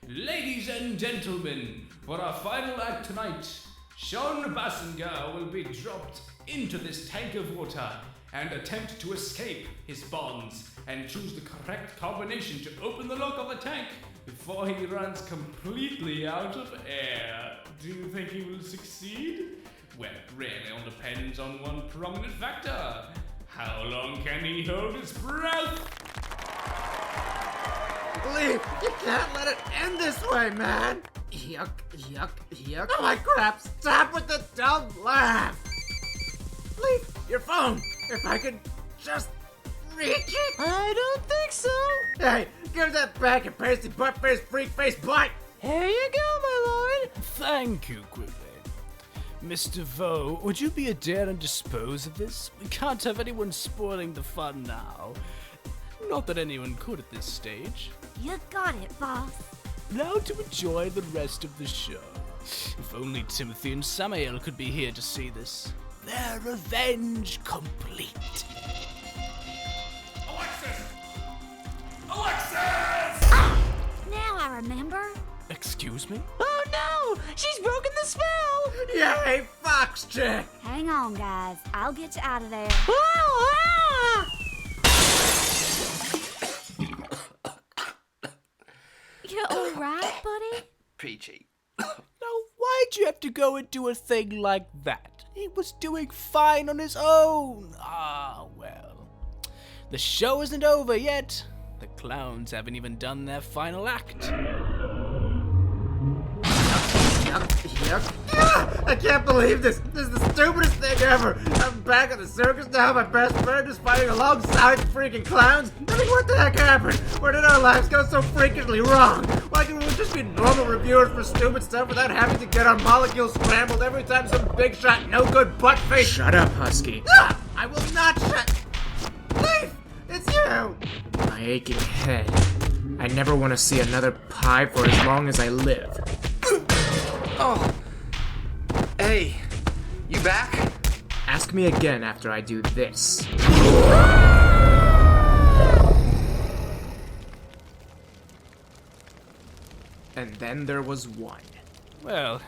Ladies and gentlemen, for our final act tonight, Sean Basinger will be dropped into this tank of water and attempt to escape his bonds and choose the correct combination to open the lock of the tank before he runs completely out of air. Do you think he will succeed? Well, it really all depends on one prominent factor. How long can he hold his breath? Leaf, you can't let it end this way, man! Yuck, yuck, yuck. Oh my crap, stop with the dumb laugh! Leaf, your phone! If I could just reach it! I don't think so! Hey, give that back, you pasty butt-faced freak-faced butt! Here you go, my lord! Thank you, Griffin. Mr. Vo, would you be a dare and dispose of this? We can't have anyone spoiling the fun now. Not that anyone could at this stage. You got it, boss. Now to enjoy the rest of the show. If only Timothy and Samael could be here to see this. Their revenge complete. Alexis! Alexis! Now I remember. Excuse me? Oh no! She's broken the spell! Yay, fox chick! Hang on, guys. I'll get you out of there. Oh, ah! You alright, buddy? Peachy. Now, why'd you have to go and do a thing like that? He was doing fine on his own. Ah, well. The show isn't over yet. The clowns haven't even done their final act. Yuck, yuck. Ah, I can't believe this. This is the stupidest thing ever. I'm back at the circus now. My best friend is fighting alongside freaking clowns. I mean, what the heck happened? Where did our lives go so freakishly wrong? Why can't we just be normal reviewers for stupid stuff without having to get our molecules scrambled every time some big shot, no good butt face? Shut up, Husky. Ah, I will not shut. Leaf, it's you. My aching head. I never want to see another pie for as long as I live. Oh. Hey, you back? Ask me again after I do this. And then there was one. Well,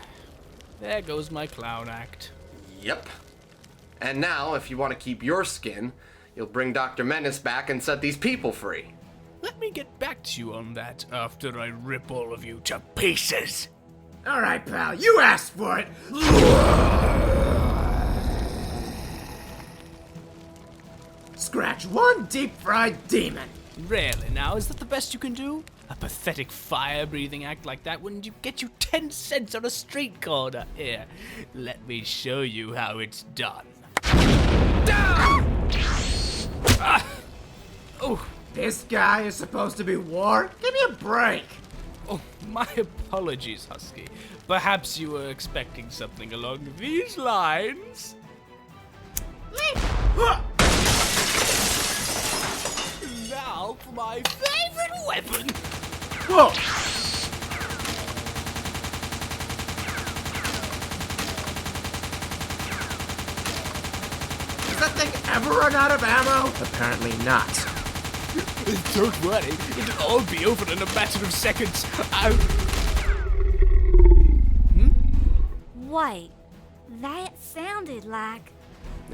there goes my clown act. Yep. And now, if you want to keep your skin, you'll bring Dr. Menace back and set these people free. Let me get back to you on that after I rip all of you to pieces. All right, pal, you asked for it. Scratch one deep-fried demon. Really now, is that the best you can do? A pathetic fire-breathing act like that wouldn't you get you 10 cents on a street corner? Here, let me show you how it's done. Oh, This guy is supposed to be war? Give me a break. oh, my apologies, Husky. Perhaps you were expecting something along these lines. Now for my favorite weapon. Whoa! Does that thing ever run out of ammo? Apparently not. Don't worry, it'll all be over in a matter of seconds. Wait, that sounded like...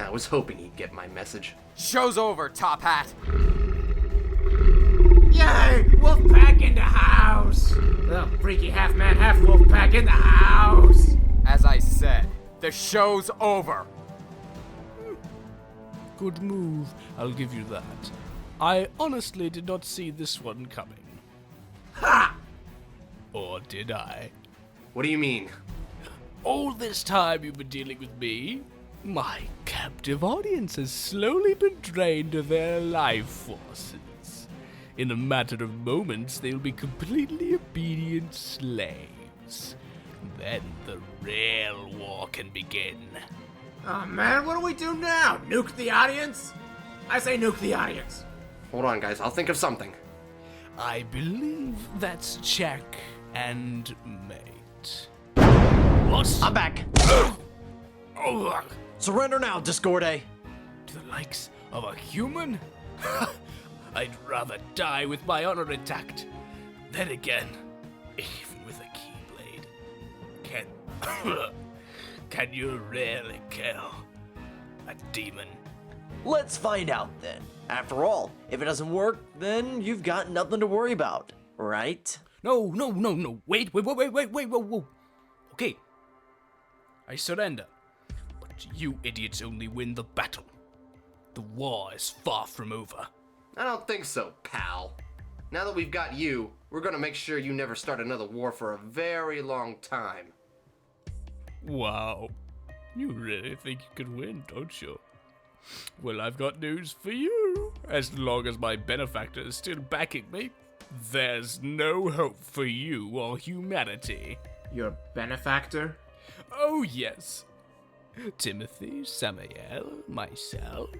I was hoping he'd get my message. Show's over, Top Hat. Yay! Wolfpack in the house! The freaky half-man, half-wolfpack in the house! As I said, the show's over. Good move, I'll give you that. I honestly did not see this one coming. Ha! Or did I? What do you mean? All this time you've been dealing with me, my captive audience has slowly been drained of their life forces. In a matter of moments, they'll be completely obedient slaves. Then the real war can begin. Oh man, what do we do now? Nuke the audience? I say nuke the audience. Hold on, guys. I'll think of something. I believe that's check and mate. What? I'm back. Oh, Surrender now, Discorde. to the likes of a human? I'd rather die with my honor intact. Then again, even with a keyblade, can you really kill a demon? Let's find out then. After all, if it doesn't work, then you've got nothing to worry about, right? No. Wait, whoa. Okay. I surrender. But you idiots only win the battle. The war is far from over. I don't think so, pal. Now that we've got you, we're gonna make sure you never start another war for a very long time. Wow. You really think you could win, don't you? Well, I've got news for you. As long as my benefactor is still backing me, there's no hope for you or humanity. Your benefactor? Oh, yes. Timothy, Samael, myself,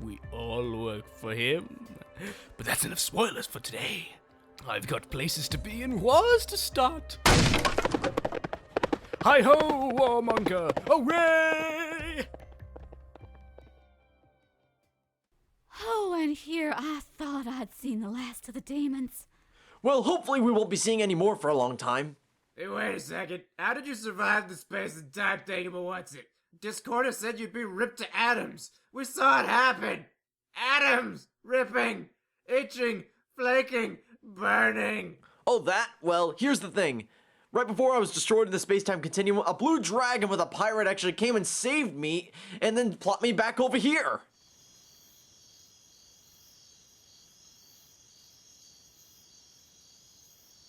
we all work for him. But that's enough spoilers for today. I've got places to be and wars to start. Hi-ho, warmonger! Hooray! Oh, and here I thought I'd seen the last of the demons. Well, hopefully we won't be seeing any more for a long time. Hey, wait a second. How did you survive the space and time thing, but what's it? Discorder said you'd be ripped to atoms. We saw it happen. Atoms! Ripping, itching, flaking, burning. Oh, that? Well, here's the thing. Right before I was destroyed in the space-time continuum, a blue dragon with a pirate actually came and saved me, and then plopped me back over here.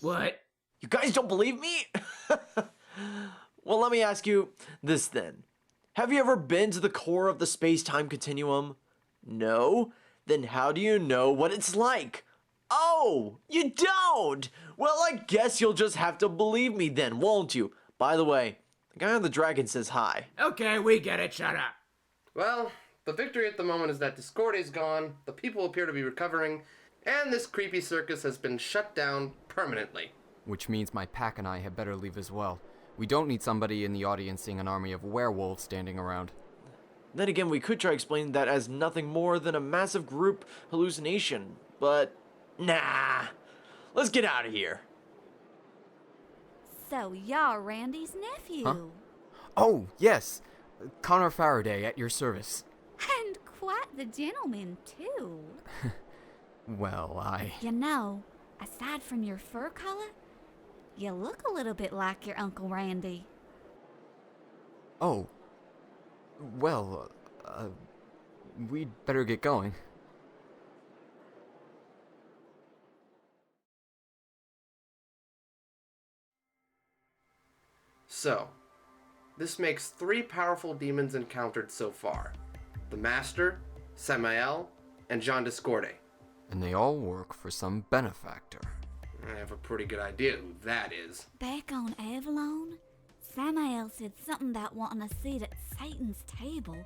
What? You guys don't believe me? Well, let me ask you this then. Have you ever been to the core of the space-time continuum? No? Then how do you know what it's like? Oh, you don't! Well, I guess you'll just have to believe me then, won't you? By the way, the guy on the dragon says hi. Okay, we get it. Shut up. Well, the victory at the moment is that Discorde's gone, the people appear to be recovering, and this creepy circus has been shut down permanently. Which means my pack and I had better leave as well. We don't need somebody in the audience seeing an army of werewolves standing around. Then again, we could try explaining that as nothing more than a massive group hallucination, but nah. Let's get out of here. So you're Randy's nephew. Huh? Oh, yes. Connor Faraday at your service. And quite the gentleman, too. Well, You know, aside from your fur color, you look a little bit like your Uncle Randy. Oh. Well, we'd better get going. So, this makes 3 powerful demons encountered so far. The Master, Samael, and Jean Discorde. And they all work for some benefactor. I have a pretty good idea who that is. Back on Avalon, Samael said something about wanting a seat at Satan's table.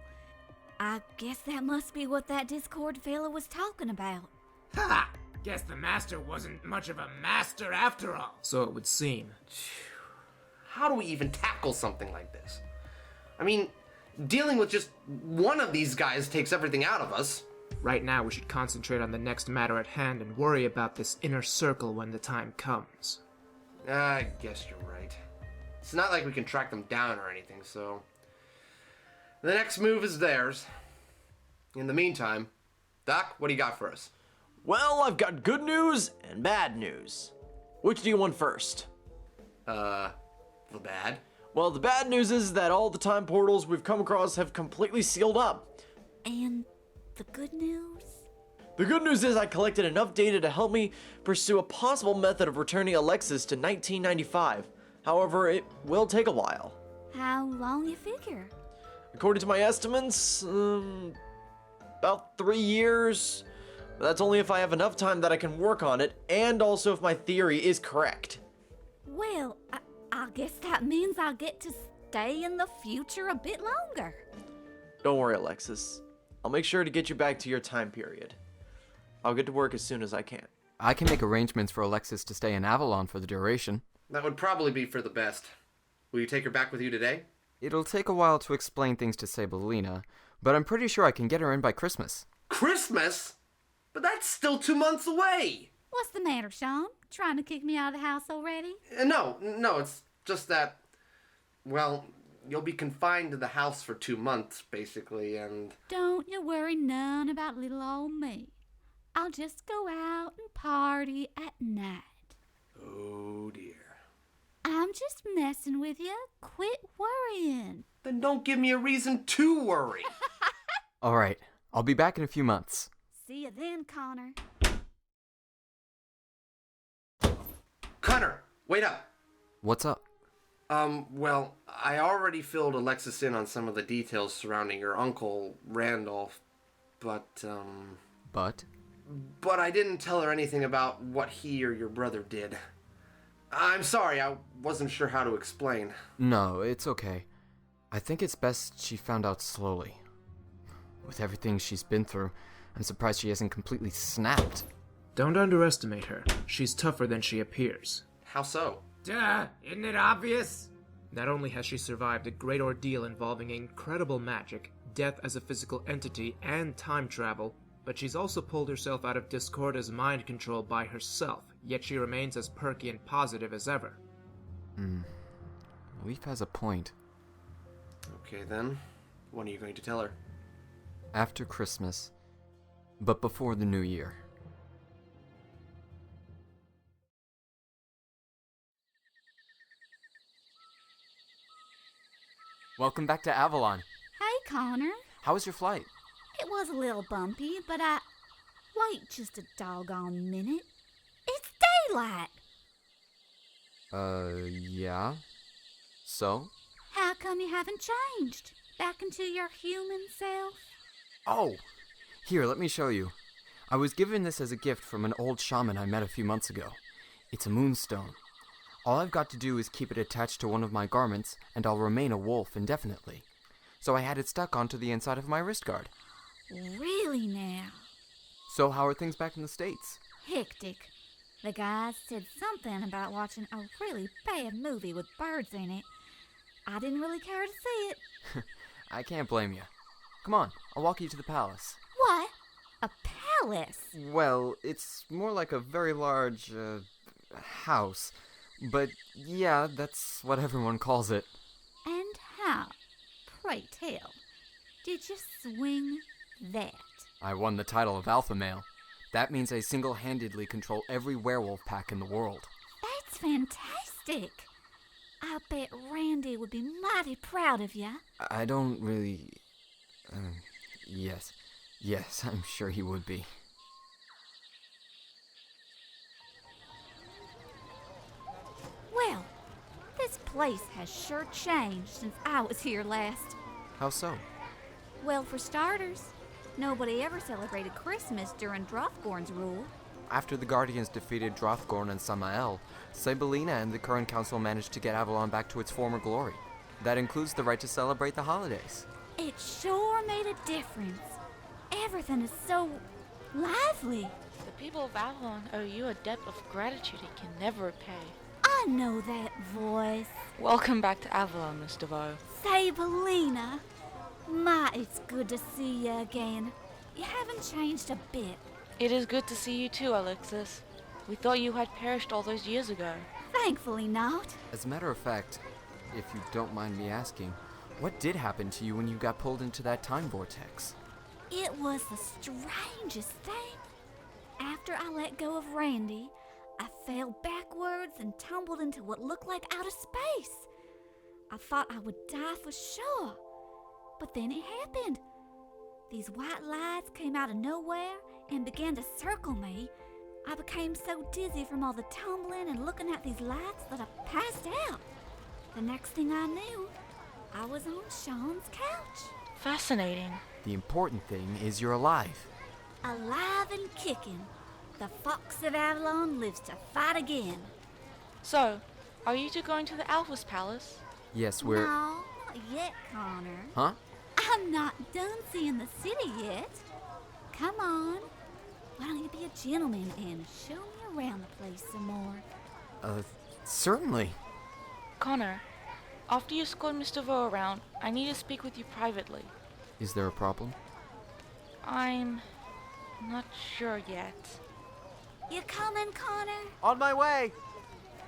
I guess that must be what that Discord fella was talking about. Ha! Guess the master wasn't much of a master after all. So it would seem. How do we even tackle something like this? I mean, dealing with just one of these guys takes everything out of us. Right now, we should concentrate on the next matter at hand and worry about this inner circle when the time comes. I guess you're right. It's not like we can track them down or anything, so... The next move is theirs. In the meantime, Doc, what do you got for us? Well, I've got good news and bad news. Which do you want first? The bad? Well, the bad news is that all the time portals we've come across have completely sealed up. And the good news? The good news is I collected enough data to help me pursue a possible method of returning Alexis to 1995. However, it will take a while. How long you figure? According to my estimates, about 3 years. But that's only if I have enough time that I can work on it, and also if my theory is correct. Well, I guess that means I'll get to stay in the future a bit longer. Don't worry, Alexis. I'll make sure to get you back to your time period. I'll get to work as soon as I can. I can make arrangements for Alexis to stay in Avalon for the duration. That would probably be for the best. Will you take her back with you today? It'll take a while to explain things to Sabelina, but I'm pretty sure I can get her in by Christmas. Christmas? But that's still 2 months away! What's the matter, Sean? Trying to kick me out of the house already? No, it's just that, well, you'll be confined to the house for 2 months, basically, and... Don't you worry none about little old me. I'll just go out and party at night. Oh, dear. I'm just messing with you. Quit worrying. Then don't give me a reason to worry. Alright, I'll be back in a few months. See you then, Connor. Connor, wait up. What's up? Well, I already filled Alexis in on some of the details surrounding your uncle, Randolph, but I didn't tell her anything about what he or your brother did. I'm sorry, I wasn't sure how to explain. No, it's okay. I think it's best she found out slowly. With everything she's been through, I'm surprised she hasn't completely snapped. Don't underestimate her. She's tougher than she appears. How so? Duh, isn't it obvious? Not only has she survived a great ordeal involving incredible magic, death as a physical entity, and time travel, but she's also pulled herself out of Discorda's mind control by herself, yet she remains as perky and positive as ever. Leaf has a point. Okay then, when are you going to tell her? After Christmas, but before the new year. Welcome back to Avalon. Hey, Connor. How was your flight? It was a little bumpy, but Wait just a doggone minute. It's daylight! Yeah? So? How come you haven't changed? Back into your human self? Oh! Here, let me show you. I was given this as a gift from an old shaman I met a few months ago. It's a moonstone. All I've got to do is keep it attached to one of my garments, and I'll remain a wolf indefinitely. So I had it stuck onto the inside of my wrist guard. Really now? So how are things back in the States? Hectic. The guys said something about watching a really bad movie with birds in it. I didn't really care to see it. I can't blame you. Come on, I'll walk you to the palace. What? A palace? Well, it's more like a very large, house. But yeah, that's what everyone calls it. And how, pray tell, did you swing that? I won the title of Alpha Male. That means I single-handedly control every werewolf pack in the world. That's fantastic. I bet Randy would be mighty proud of you. I don't really... Yes, I'm sure he would be. Well, this place has sure changed since I was here last. How so? Well, for starters, nobody ever celebrated Christmas during Drothgorn's rule. After the Guardians defeated Drothgorn and Samael, Cybelina and the current council managed to get Avalon back to its former glory. That includes the right to celebrate the holidays. It sure made a difference. Everything is so lively. The people of Avalon owe you a debt of gratitude it can never repay. I know that voice. Welcome back to Avalon, Miss DeVoe. Cybelina. My, it's good to see you again. You haven't changed a bit. It is good to see you too, Alexis. We thought you had perished all those years ago. Thankfully not. As a matter of fact, if you don't mind me asking, what did happen to you when you got pulled into that time vortex? It was the strangest thing. After I let go of Randy, I fell backwards and tumbled into what looked like outer space. I thought I would die for sure. But then it happened. These white lights came out of nowhere and began to circle me. I became so dizzy from all the tumbling and looking at these lights that I passed out. The next thing I knew, I was on Sean's couch. Fascinating. The important thing is you're alive. Alive and kicking. The Fox of Avalon lives to fight again. So, are you two going to the Alpha's palace? Yes, we're... No, not yet, Connor. Huh? I'm not done seeing the city yet. Come on. Why don't you be a gentleman and show me around the place some more? Certainly. Connor, after you escort Miss DeVoe around, I need to speak with you privately. Is there a problem? I'm not sure yet. You coming, Connor? On my way!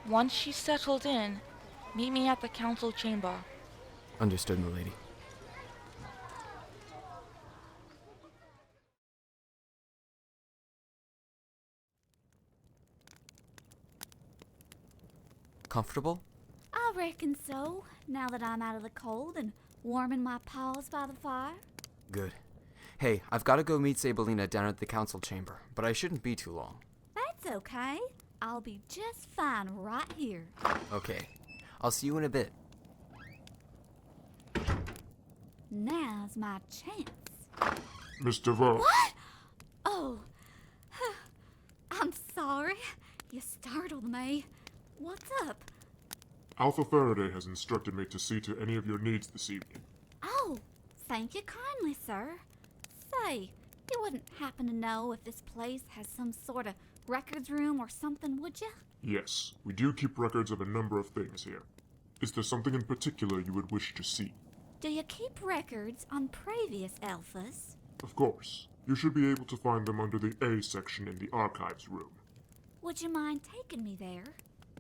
Once she's settled in, meet me at the council chamber. Understood, milady. Comfortable? I reckon so, now that I'm out of the cold and warming my paws by the fire. Good. Hey, I've got to go meet Sabelina down at the council chamber, but I shouldn't be too long. That's okay. I'll be just fine right here. Okay. I'll see you in a bit. Now's my chance. Mr. Vogt. What? Oh, I'm sorry. You startled me. What's up? Alpha Faraday has instructed me to see to any of your needs this evening. Oh, thank you kindly, sir. Say, you wouldn't happen to know if this place has some sort of records room or something, would you? Yes, we do keep records of a number of things here. Is there something in particular you would wish to see? Do you keep records on previous alphas? Of course. You should be able to find them under the A section in the archives room. Would you mind taking me there?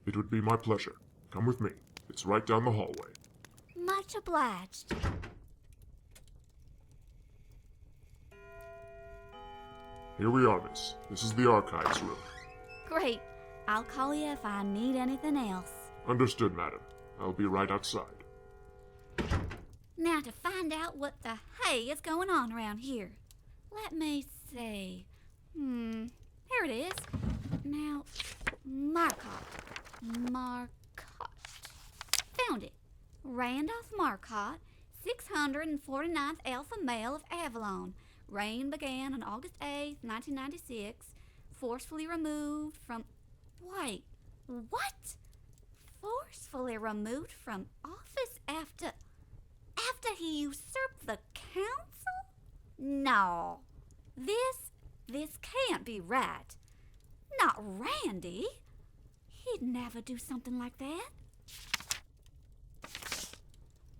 It would be my pleasure. Come with me. It's right down the hallway. Much obliged. Here we are, miss. This is the archives room. Great. I'll call you if I need anything else. Understood, madam. I'll be right outside. Now to find out what the hey is going on around here. Let me see. Here it is. Now, Marcotte. Found it. Randolph Marcotte, 649th alpha male of Avalon. Reign began on August 8th, 1996. Forcefully removed from... Wait, what? Forcefully removed from office after he usurped the council? No. This can't be right. Not Randy. He'd never do something like that.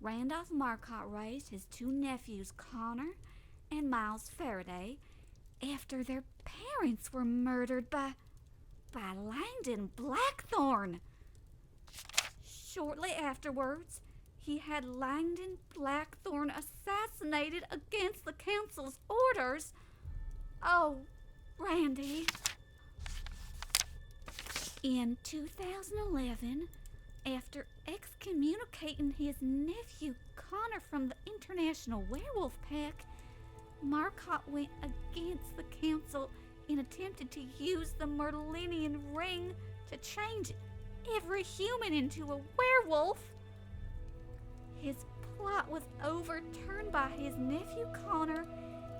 Randolph Marcotte raised his two nephews, Connor and Miles Faraday, after their parents were murdered by Langdon Blackthorne. Shortly afterwards, he had Langdon Blackthorne assassinated against the council's orders. Oh, Randy. In 2011, after excommunicating his nephew Connor from the International Werewolf Pack, Marcotte went against the council and attempted to use the Merlinian ring to change every human into a werewolf. His plot was overturned by his nephew Connor,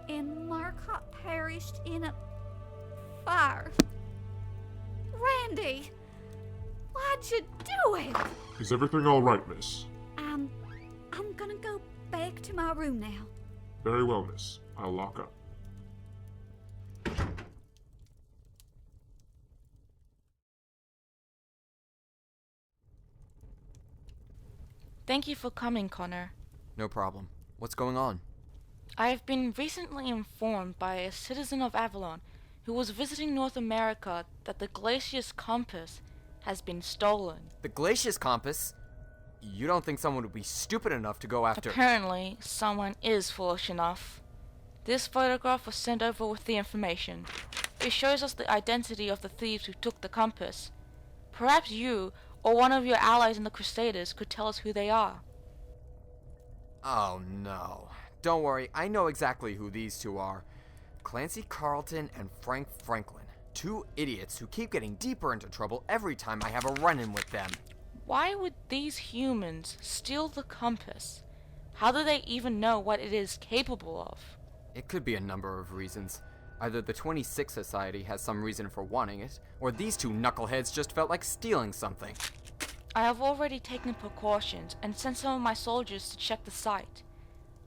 and Marcotte perished in a fire. Randy, why'd you do it? Is everything all right, miss? I'm gonna go back to my room now. Very well, miss. I'll lock up. Thank you for coming, Connor. No problem. What's going on? I have been recently informed by a citizen of Avalon who was visiting North America that the Glacius compass has been stolen. The Glacius compass? You don't think someone would be stupid enough to go after... Apparently, someone is foolish enough. This photograph was sent over with the information. It shows us the identity of the thieves who took the compass. Perhaps you, or one of your allies in the Crusaders, could tell us who they are. Oh no. Don't worry, I know exactly who these two are. Clancy Carlton and Frank Franklin. Two idiots who keep getting deeper into trouble every time I have a run-in with them. Why would these humans steal the compass? How do they even know what it is capable of? It could be a number of reasons. Either the 26 Society has some reason for wanting it, or these two knuckleheads just felt like stealing something. I have already taken precautions and sent some of my soldiers to check the site.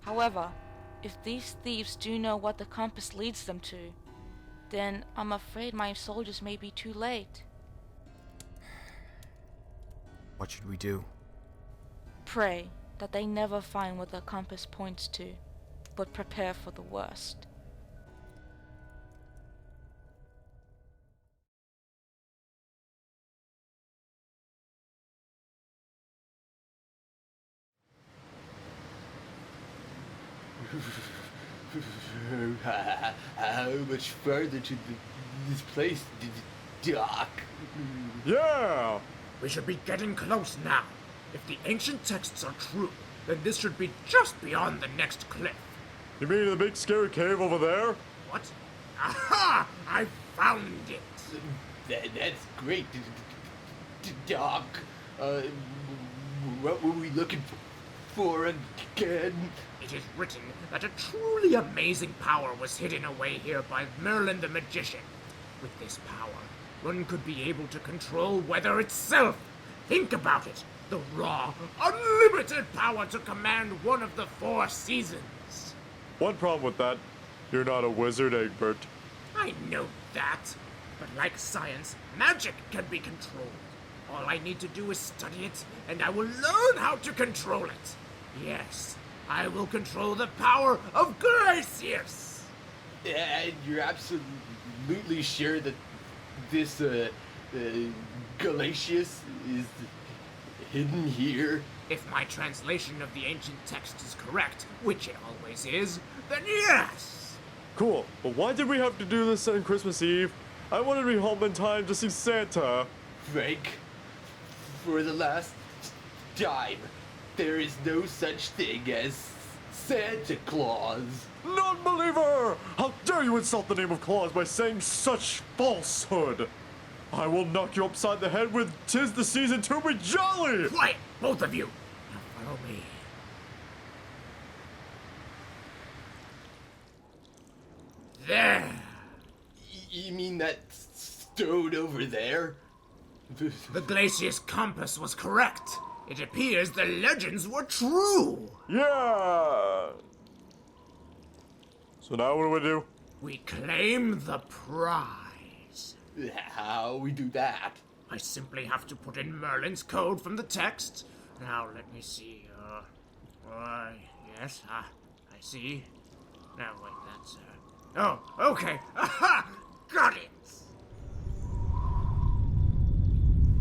However, if these thieves do know what the compass leads them to, then I'm afraid my soldiers may be too late. What should we do? Pray that they never find what the compass points to, but prepare for the worst. how much further to this place, Doc? Yeah! We should be getting close now. If the ancient texts are true, then this should be just beyond the next cliff. You mean the big scary cave over there? What? Aha! I found it! That's great, Doc. What were we looking for again? It is written that a truly amazing power was hidden away here by Merlin the Magician. With this power, one could be able to control weather itself. Think about it. The raw, unlimited power to command one of the 4 seasons. One problem with that, you're not a wizard, Egbert. I know that. But like science, magic can be controlled. All I need to do is study it, and I will learn how to control it. Yes, I will control the power of Glacius. And you're absolutely sure that this, Glacius is hidden here? If my translation of the ancient text is correct, which it always is, then yes! Cool, but why did we have to do this on Christmas Eve? I wanted to be home in time to see Santa. Frank, for the last time, there is no such thing as Santa Claus. Non-believer! How dare you insult the name of Claus by saying such falsehood! I will knock you upside the head with "'Tis the season to be jolly"! Quiet, both of you! Now follow me. There! You mean that stone over there? The Glacius compass was correct. It appears the legends were true. Yeah! So now what do we do? We claim the prize. How we do that? I simply have to put in Merlin's code from the text. Now let me see. Yes, I see. Now wait, that's oh, okay. Aha! Got it.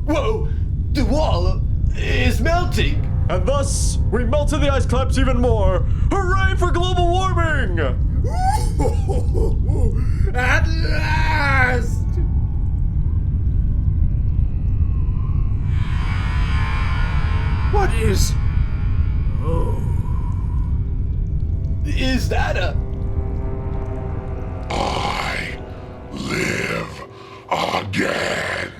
Whoa! The wall is melting! And thus, we melted the ice caps even more! Hooray for global warming! At last! What is... Oh... Is that a... I live again.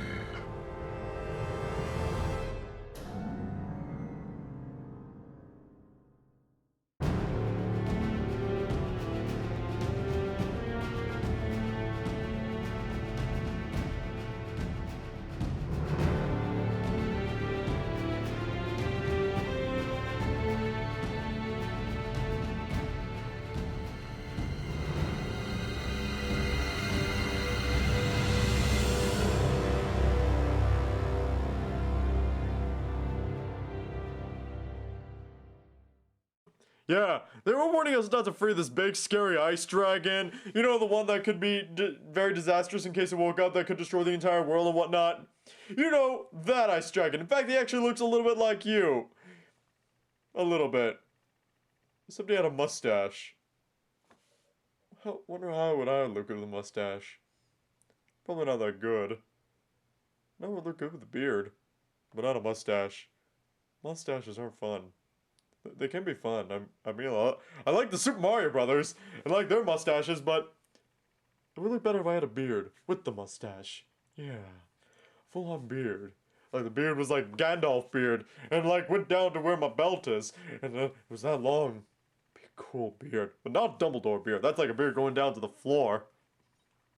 Yeah, they were warning us not to free this big, scary ice dragon. You know, the one that could be very disastrous in case it woke up, that could destroy the entire world and whatnot. You know, that ice dragon. In fact, he actually looks a little bit like you. A little bit. Except he had a mustache. Wonder how would I look with a mustache? Probably not that good. I would look good with a beard, but not a mustache. Mustaches aren't fun. They can be fun. I mean, I like the Super Mario Brothers and like their mustaches, but it would look better if I had a beard with the mustache. Yeah, full-on beard. Like the beard was like Gandalf beard, and like went down to where my belt is, and it was that long. Be a cool beard, but not Dumbledore beard. That's like a beard going down to the floor.